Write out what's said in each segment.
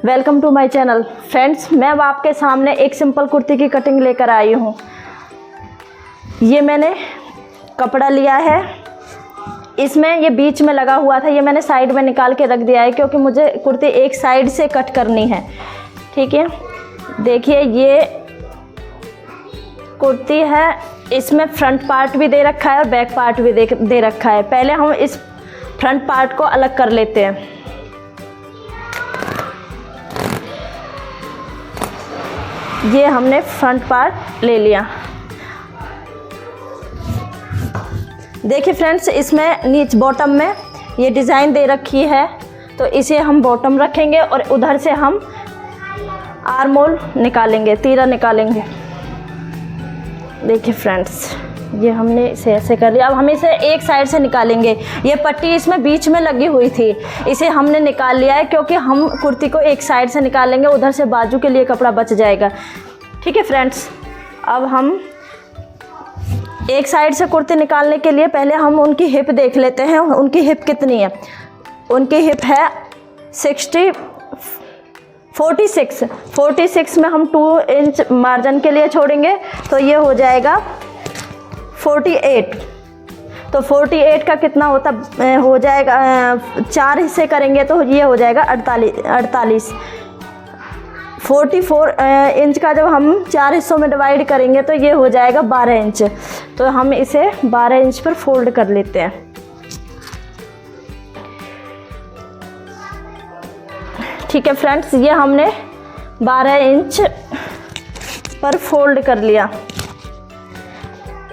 Welcome to my channel. Friends, मैं अब आपके सामने एक सिंपल कुर्ती की कटिंग लेकर आई हूँ। ये मैंने कपड़ा लिया है, इसमें ये बीच में लगा हुआ था, ये मैंने साइड में निकाल के रख दिया है क्योंकि मुझे कुर्ती एक साइड से कट करनी है। ठीक है, देखिए ये कुर्ती है, इसमें फ्रंट पार्ट भी दे रखा है और बैक पार्ट भी दे रखा है। पहले हम इस फ्रंट पार्ट को अलग कर लेते हैं। ये हमने फ्रंट पार्ट ले लिया। देखिए फ्रेंड्स, इसमें नीचे बॉटम में ये डिज़ाइन दे रखी है, तो इसे हम बॉटम रखेंगे और उधर से हम आर्म होल निकालेंगे, तीरा निकालेंगे। देखिए फ्रेंड्स, ये हमने इसे ऐसे कर लिया। अब हम इसे एक साइड से निकालेंगे। ये पट्टी इसमें बीच में लगी हुई थी, इसे हमने निकाल लिया है क्योंकि हम कुर्ती को एक साइड से निकालेंगे, उधर से बाजू के लिए कपड़ा बच जाएगा। ठीक है फ्रेंड्स, अब हम एक साइड से कुर्ती निकालने के लिए पहले हम उनकी हिप देख लेते हैं। उनकी हिप कितनी है? उनकी हिप है 46 में हम 2 इंच मार्जिन के लिए छोड़ेंगे, तो ये हो जाएगा 48। तो 48 का कितना होता हो जाएगा, 4 हिस्से करेंगे तो ये हो जाएगा 48। 44 इंच का जब हम 4 हिस्सों में डिवाइड करेंगे तो ये हो जाएगा 12 इंच। तो हम इसे 12 इंच पर फोल्ड कर लेते हैं। ठीक है फ्रेंड्स, ये हमने 12 इंच पर फोल्ड कर लिया।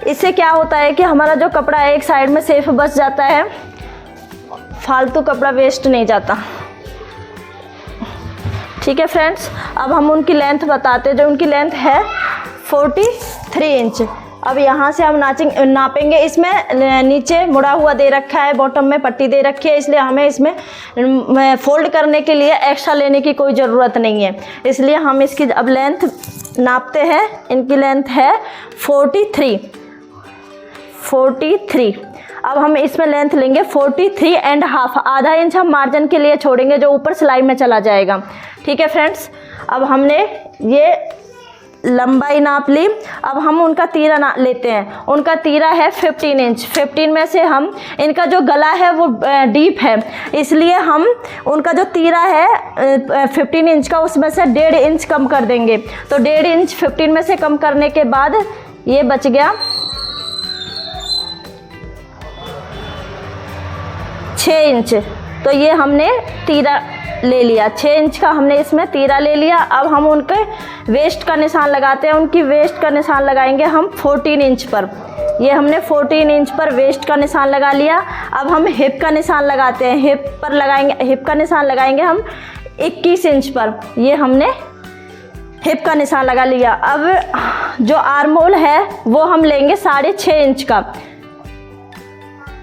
इससे क्या होता है कि हमारा जो कपड़ा है एक साइड में सेफ बच जाता है, फालतू कपड़ा वेस्ट नहीं जाता। ठीक है फ्रेंड्स, अब हम उनकी लेंथ बताते हैं। जो उनकी लेंथ है 43 इंच। अब यहाँ से हम नापेंगे। इसमें नीचे मुड़ा हुआ दे रखा है, बॉटम में पट्टी दे रखी है, इसलिए हमें इसमें फोल्ड करने के लिए एक्स्ट्रा लेने की कोई ज़रूरत नहीं है। इसलिए हम इसकी अब लेंथ नापते हैं। इनकी लेंथ है 43। अब हम इसमें लेंथ लेंगे 43.5। आधा इंच हम मार्जिन के लिए छोड़ेंगे जो ऊपर सिलाई में चला जाएगा। ठीक है फ्रेंड्स, अब हमने ये लंबाई नाप ली। अब हम उनका तीरा लेते हैं। उनका तीरा है 15 इंच। 15 में से हम, इनका जो गला है वो डीप है, इसलिए हम उनका जो तीरा है 15 इंच का, उसमें से 1.5 इंच कम कर देंगे। तो 1.5 इंच 15 में से कम करने के बाद ये बच गया 6 इंच। तो ये हमने तीरा ले लिया, 6 इंच का हमने इसमें तीरा ले लिया। अब हम उनके वेस्ट का निशान लगाते हैं। उनकी वेस्ट का निशान लगाएंगे हम 14 इंच पर। ये हमने 14 इंच पर वेस्ट का निशान लगा लिया। अब हम हिप का निशान लगाते हैं। हिप का निशान लगाएंगे हम 21 इंच पर। ये हमने हिप का निशान लगा लिया। अब जो आर्म होल है वो हम लेंगे 6.5 इंच का।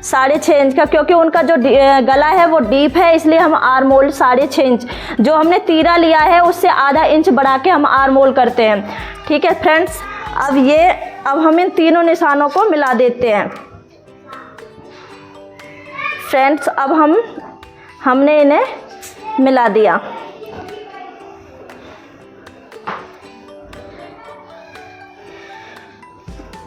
6.5 इंच का, क्योंकि उनका जो गला है वो डीप है, इसलिए हम आर्म होल 6.5 इंच। जो हमने तीरा लिया है उससे आधा इंच बढ़ा के हम आर्म होल करते हैं। ठीक है फ्रेंड्स, अब हम इन तीनों निशानों को मिला देते हैं। फ्रेंड्स, अब हमने इन्हें मिला दिया।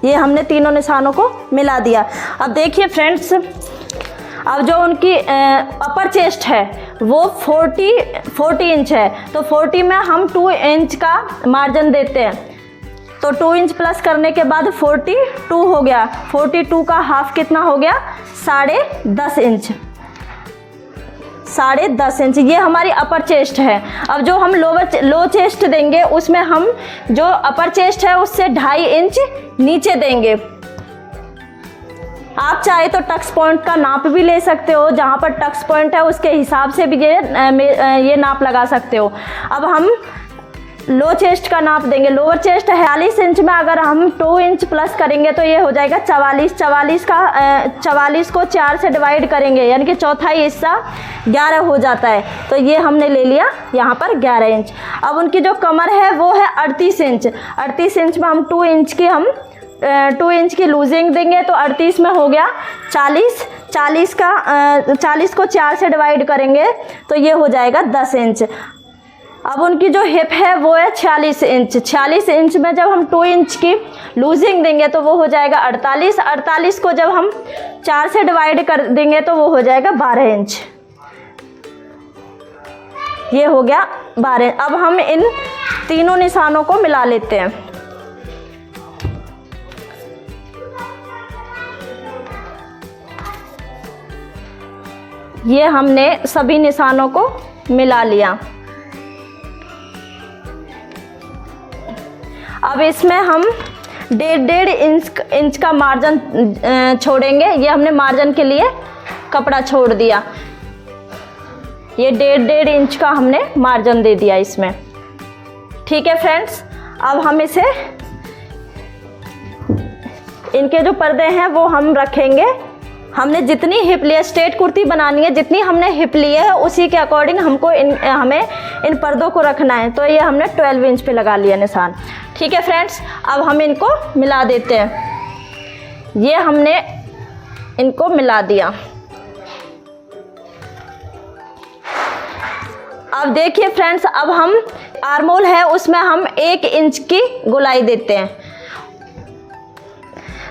ये हमने तीनों निशानों को मिला दिया। अब देखिए फ्रेंड्स, अब जो उनकी अपर चेस्ट है वो 40 इंच है, तो 40 में हम 2 इंच का मार्जिन देते हैं। तो 2 इंच प्लस करने के बाद 42 हो गया। 42 का हाफ कितना हो गया? 10.5 इंच। 10.5 इंच ये हमारी अपर चेस्ट है। अब जो हम लो चेस्ट देंगे उसमें हम जो अपर चेस्ट है उससे 2.5 इंच नीचे देंगे। आप चाहे तो टक्स पॉइंट का नाप भी ले सकते हो, जहाँ पर टक्स पॉइंट है उसके हिसाब से भी ये नाप लगा सकते हो। अब हम लो चेस्ट का नाप देंगे। लोअर चेस्ट है 40 इंच में, अगर हम 2 इंच प्लस करेंगे तो ये हो जाएगा 44। 44 को 4 से डिवाइड करेंगे, यानी कि चौथाई हिस्सा 11 हो जाता है। तो ये हमने ले लिया यहाँ पर 11 इंच। अब उनकी जो कमर है वो है 38 इंच। 38 इंच में हम 2 इंच की लूजिंग देंगे, तो 38 में हो गया 40। 40 को 4 से डिवाइड करेंगे तो ये हो जाएगा 10 इंच। अब उनकी जो हिप है वो है 46 इंच। 46 इंच में जब हम 2 इंच की लूजिंग देंगे तो वो हो जाएगा 48। 48 को जब हम 4 से डिवाइड कर देंगे तो वो हो जाएगा 12 इंच। ये हो गया 12। अब हम इन तीनों निशानों को मिला लेते हैं। ये हमने सभी निशानों को मिला लिया। अब इसमें हम 1.5 इंच का मार्जिन छोड़ेंगे। ये हमने मार्जिन के लिए कपड़ा छोड़ दिया। ये 1.5 इंच का हमने मार्जिन दे दिया इसमें। ठीक है फ्रेंड्स, अब हम इसे, इनके जो पर्दे हैं वो हम रखेंगे। हमने जितनी हिप ली है, स्ट्रेट कुर्ती बनानी है, जितनी हमने हिप ली है उसी के अकॉर्डिंग हमको हमें इन पर्दों को रखना है। तो ये हमने 12 इंच पे लगा लिया निशान। ठीक है फ्रेंड्स, अब हम इनको मिला देते हैं। ये हमने इनको मिला दिया। अब देखिए फ्रेंड्स, अब हम आर्मोल है उसमें हम 1 इंच की गोलाई देते हैं।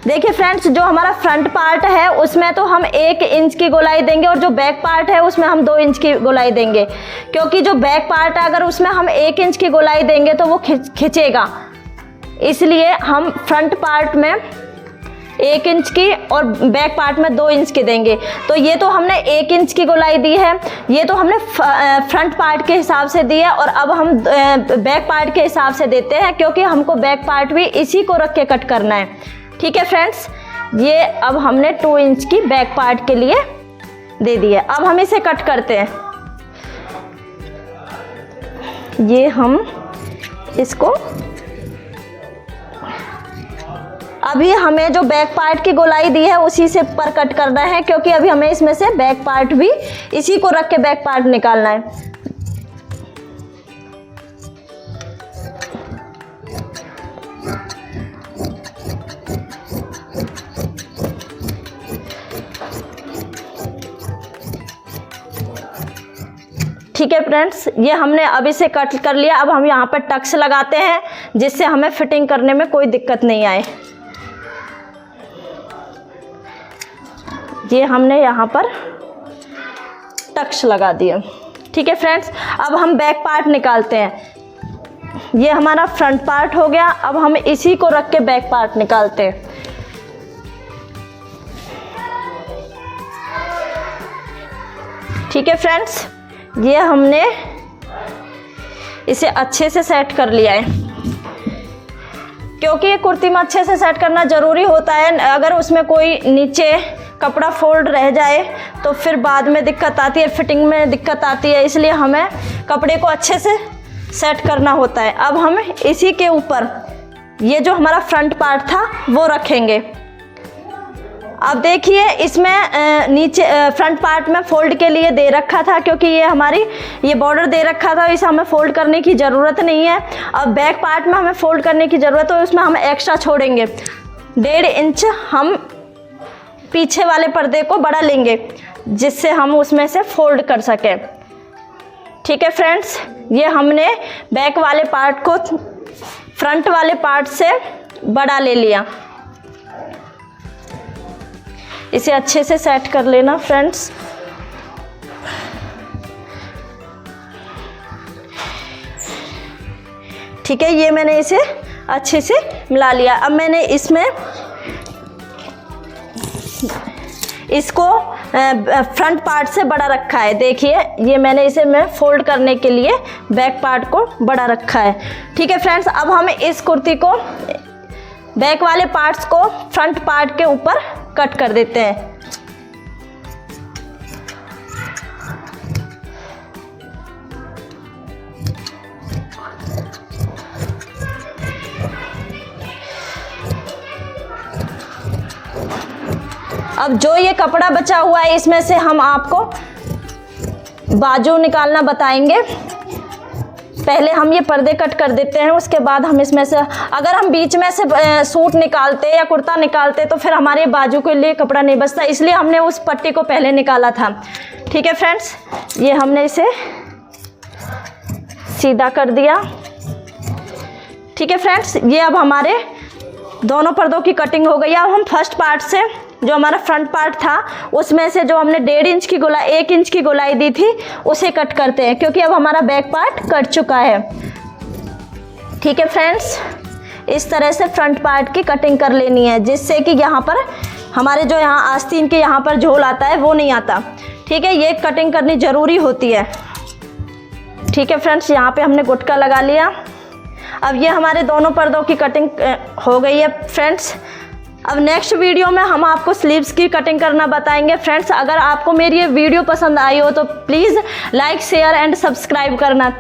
देखिए फ्रेंड्स, जो हमारा फ्रंट पार्ट है उसमें तो हम 1 इंच की गोलाई देंगे और जो बैक पार्ट है उसमें हम 2 इंच की गोलाई देंगे, क्योंकि जो बैक पार्ट है अगर उसमें हम 1 इंच की गोलाई देंगे तो वो खिंचेगा। इसलिए हम फ्रंट पार्ट में 1 इंच की और बैक पार्ट में 2 इंच की देंगे। तो ये तो हमने 1 इंच की गोलाई दी है, ये तो हमने फ्रंट पार्ट के हिसाब से दी है, और अब हम बैक पार्ट के हिसाब से देते हैं, क्योंकि हमको बैक पार्ट भी इसी को रख के कट करना है। ठीक है फ्रेंड्स, ये अब हमने 2 इंच की बैक पार्ट के लिए दे दी है। अब हम इसे कट करते हैं। ये हम इसको, अभी हमें जो बैक पार्ट की गोलाई दी है उसी से पर कट करना है, क्योंकि अभी हमें इसमें से बैक पार्ट भी इसी को रख के बैक पार्ट निकालना है। ठीक है फ्रेंड्स, ये हमने अब इसे कट कर लिया। अब हम यहाँ पर टक्स लगाते हैं जिससे हमें फिटिंग करने में कोई दिक्कत नहीं आए। ये हमने यहाँ पर टक्स लगा दिए। ठीक है फ्रेंड्स, अब हम बैक पार्ट निकालते हैं। ये हमारा फ्रंट पार्ट हो गया। अब हम इसी को रख के बैक पार्ट निकालते हैं। ठीक है फ्रेंड्स, ये हमने इसे अच्छे से सेट कर लिया है, क्योंकि ये कुर्ती में अच्छे से सेट करना ज़रूरी होता है। अगर उसमें कोई नीचे कपड़ा फोल्ड रह जाए तो फिर बाद में दिक्कत आती है, फिटिंग में दिक्कत आती है, इसलिए हमें कपड़े को अच्छे से सेट करना होता है। अब हम इसी के ऊपर ये जो हमारा फ्रंट पार्ट था वो रखेंगे। अब देखिए, इसमें नीचे फ्रंट पार्ट में फोल्ड के लिए दे रखा था, क्योंकि ये हमारी ये बॉर्डर दे रखा था, इसे हमें फोल्ड करने की ज़रूरत नहीं है। अब बैक पार्ट में हमें फोल्ड करने की ज़रूरत है, उसमें हम एक्स्ट्रा छोड़ेंगे। 1.5 इंच हम पीछे वाले पर्दे को बढ़ा लेंगे, जिससे हम उसमें से फोल्ड कर सकें। ठीक है फ्रेंड्स, ये हमने बैक वाले पार्ट को फ्रंट वाले पार्ट से बड़ा ले लिया। इसे अच्छे से सेट कर लेना फ्रेंड्स। ठीक है, ये मैंने इसे अच्छे से मिला लिया। अब मैंने इसमें इसको फ्रंट पार्ट से बड़ा रखा है। देखिए, ये मैंने इसे फोल्ड करने के लिए बैक पार्ट को बड़ा रखा है। ठीक है फ्रेंड्स, अब हम इस कुर्ती को बैक वाले पार्ट्स को फ्रंट पार्ट के ऊपर कट कर देते हैं। अब जो ये कपड़ा बचा हुआ है इसमें से हम आपको बाजू निकालना बताएंगे। पहले हम ये पर्दे कट कर देते हैं, उसके बाद हम इसमें से, अगर हम बीच में से सूट निकालते या कुर्ता निकालते तो फिर हमारे बाजू के लिए कपड़ा नहीं बचता, इसलिए हमने उस पट्टी को पहले निकाला था। ठीक है फ्रेंड्स, ये हमने इसे सीधा कर दिया। ठीक है फ्रेंड्स, ये अब हमारे दोनों पर्दों की कटिंग हो गई है। अब हम फर्स्ट पार्ट से, जो हमारा फ्रंट पार्ट था, उसमें से जो हमने 1.5 इंच की गोलाई, 1 इंच की गोलाई दी थी, उसे कट करते हैं, क्योंकि अब हमारा बैक पार्ट कट चुका है। ठीक है फ्रेंड्स, इस तरह से फ्रंट पार्ट की कटिंग कर लेनी है, जिससे कि यहाँ पर हमारे जो यहाँ आस्तीन के यहाँ पर झोल आता है वो नहीं आता। ठीक है, ये कटिंग करनी ज़रूरी होती है। ठीक है फ्रेंड्स, यहाँ पे हमने गुटका लगा लिया। अब ये हमारे दोनों पर्दों की कटिंग हो गई है फ्रेंड्स। अब नेक्स्ट वीडियो में हम आपको स्लीव्स की कटिंग करना बताएंगे फ्रेंड्स। अगर आपको मेरी ये वीडियो पसंद आई हो तो please like, share and subscribe करना।